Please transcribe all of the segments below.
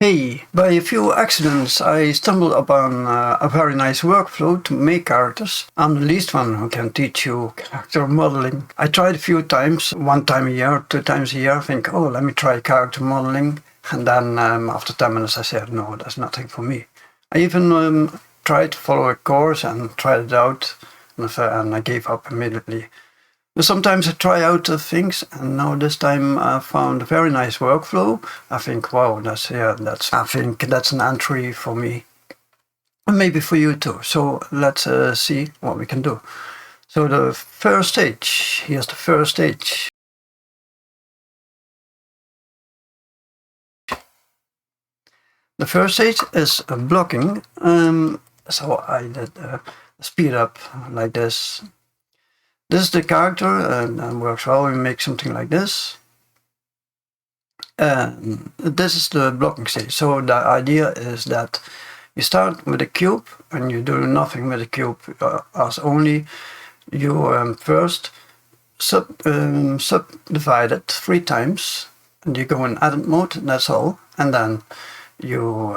Hey, by a few accidents I stumbled upon a very nice workflow to make characters. I'm the least one who can teach you character modeling. I tried a few times, one time a year, two times a year, I think, oh, let me try character modeling. And then after 10 minutes I said, no, that's nothing for me. I even tried to follow a course and tried it out, and I gave up immediately. But sometimes I try out things, and now this time I found a very nice workflow. I think, wow, I think that's an entry for me, and maybe for you too. So let's see what we can do. So the first stage, here's the first stage. The first stage is blocking. So I did speed up like this. This is the character, and works well. We make something like this. And this is the blocking stage. So the idea is that you start with a cube and you do nothing with the cube, as only you first subdivide it 3 times, and you go in edit mode, that's all. And then you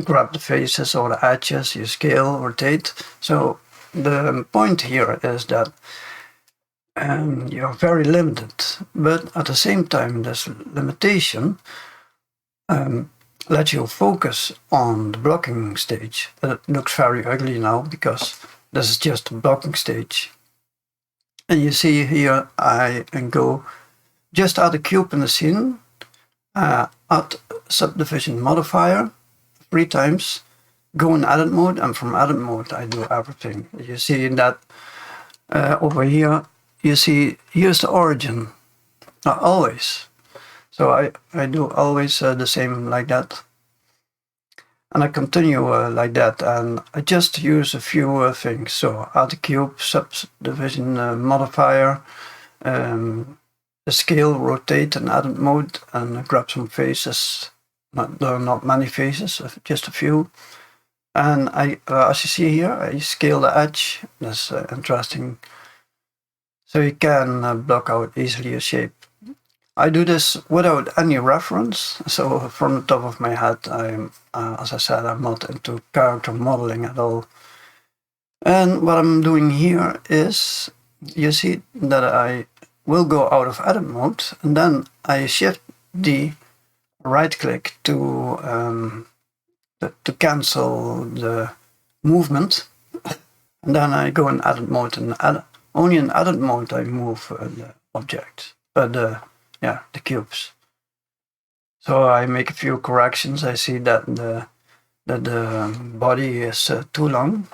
grab the faces or the edges, you scale, rotate. So the point here is that you're very limited, but at the same time, this limitation lets you focus on the blocking stage. It looks very ugly now because this is just a blocking stage. And you see here, I can go just add a cube in the scene, add subdivision modifier 3 times, go in edit mode, and from edit mode, I do everything. You see that over here, you see, here's the origin, always. So I do always the same like that. And I continue like that, and I just use a few things. So add a cube, subdivision modifier, the scale, rotate, and edit mode, and grab some faces. There are not many faces, just a few. And as you see here, I scale the edge. That's interesting. So you can block out easily a shape. I do this without any reference. So from the top of my head, as I said, I'm not into character modeling at all. And what I'm doing here is, you see that I will go out of edit mode, and then I shift D, right click to cancel the movement. And then I go in edit mode, and only in edit mode I move the object, the cubes. So I make a few corrections. I see that the body is too long.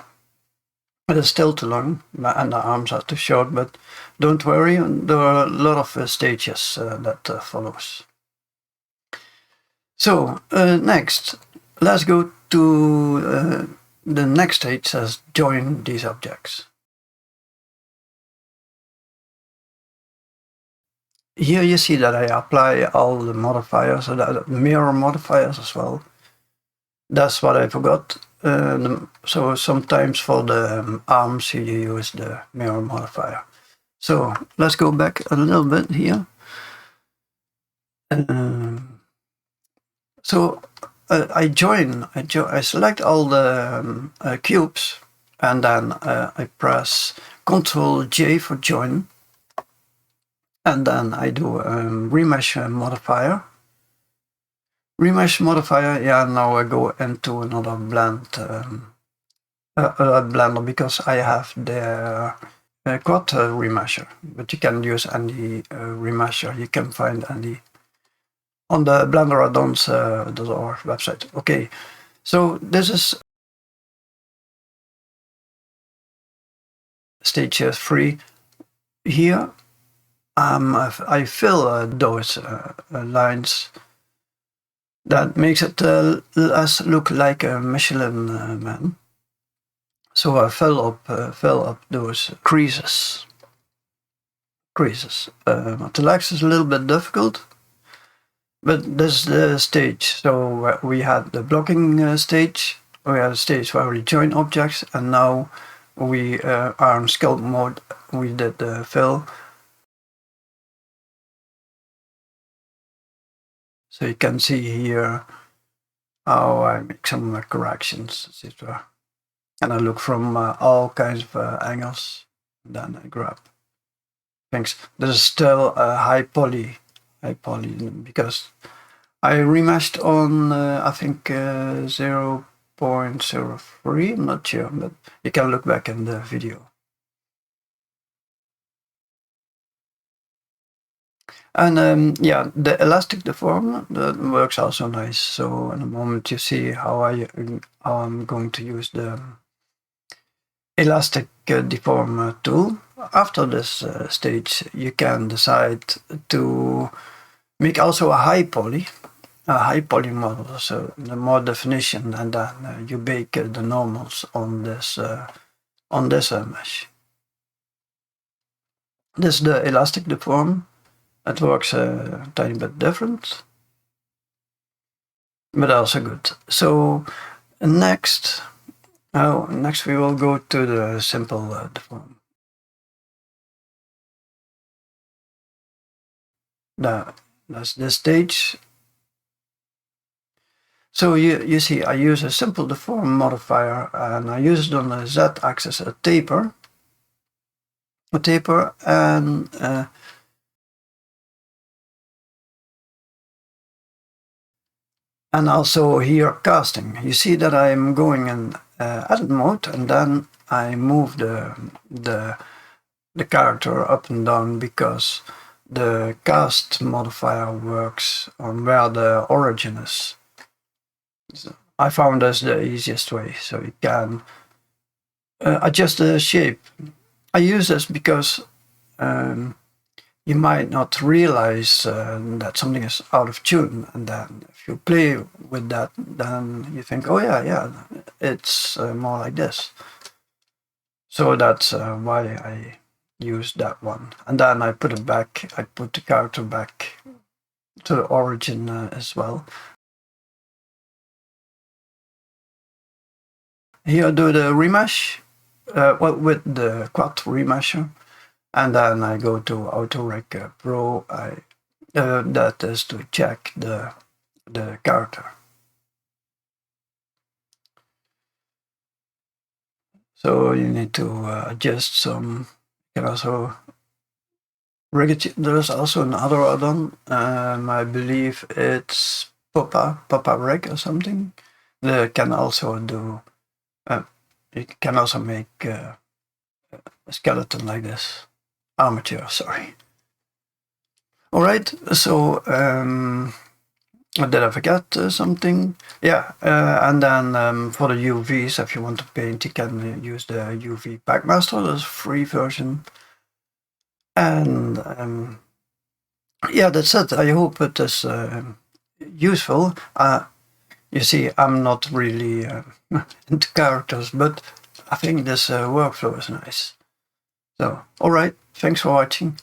It is still too long, and the arms are too short. But don't worry, there are a lot of stages that follows. So next, let's go to the next stage, as join these objects. Here you see that I apply all the modifiers, the mirror modifiers as well. That's what I forgot. So sometimes for the arms you use the mirror modifier. So let's go back a little bit here. So I select all the cubes, and then I press Ctrl J for join. And then I do remesh modifier. Remesh modifier, now I go into another blender because I have the quad remesher, but you can use any remesher you can find any on the Blender addons.org website. Okay, so this is stage 3. Here I fill those lines. That makes it less look like a Michelin man. So I fill up those creases. The legs is a little bit difficult, but this is the stage. So we had the blocking stage. We had a stage where we join objects, and now we are in Sculpt mode. We did the fill. So you can see here how I make some corrections, etc. And I look from all kinds of angles, and then I grab things. There's still a high poly because I remeshed on I think 0.03. I'm not sure, but you can look back in the video. And yeah, the elastic deform that works also nice. So in a moment you see how I'm going to use the elastic deform tool. After this stage, you can decide to make also a high poly model. So the more definition, and then you bake the normals on this mesh. This is the elastic deform. It works a tiny bit different, but also good. So next we will go to the simple deform. That's this stage. So you see, I use a simple deform modifier, and I use it on the z-axis, a taper, and also here casting. You see that I'm going in edit mode, and then I move the character up and down because the cast modifier works on where the origin is. So I found that's the easiest way, so you can adjust the shape. I use this because you might not realize that something is out of tune, and then if you play with that, then you think, oh yeah, it's more like this. So that's why I use that one, and then I put it back. I put the character back to the origin as well. Here I do the remesh, with the quad remesher, and then I go to AutoRec Pro. That is to check the character. So you need to adjust some. You can also rig it. There's also another add-on. I believe it's Papa Rig or something. They can also do. You can also make a skeleton like this. Armature, sorry. All right. So did I forget something? Yeah, and then for the UVs, if you want to paint, you can use the UV Packmaster. There's a free version. And yeah, that's it. I hope it is useful. You see, I'm not really into characters, but I think this workflow is nice. So, all right. Thanks for watching.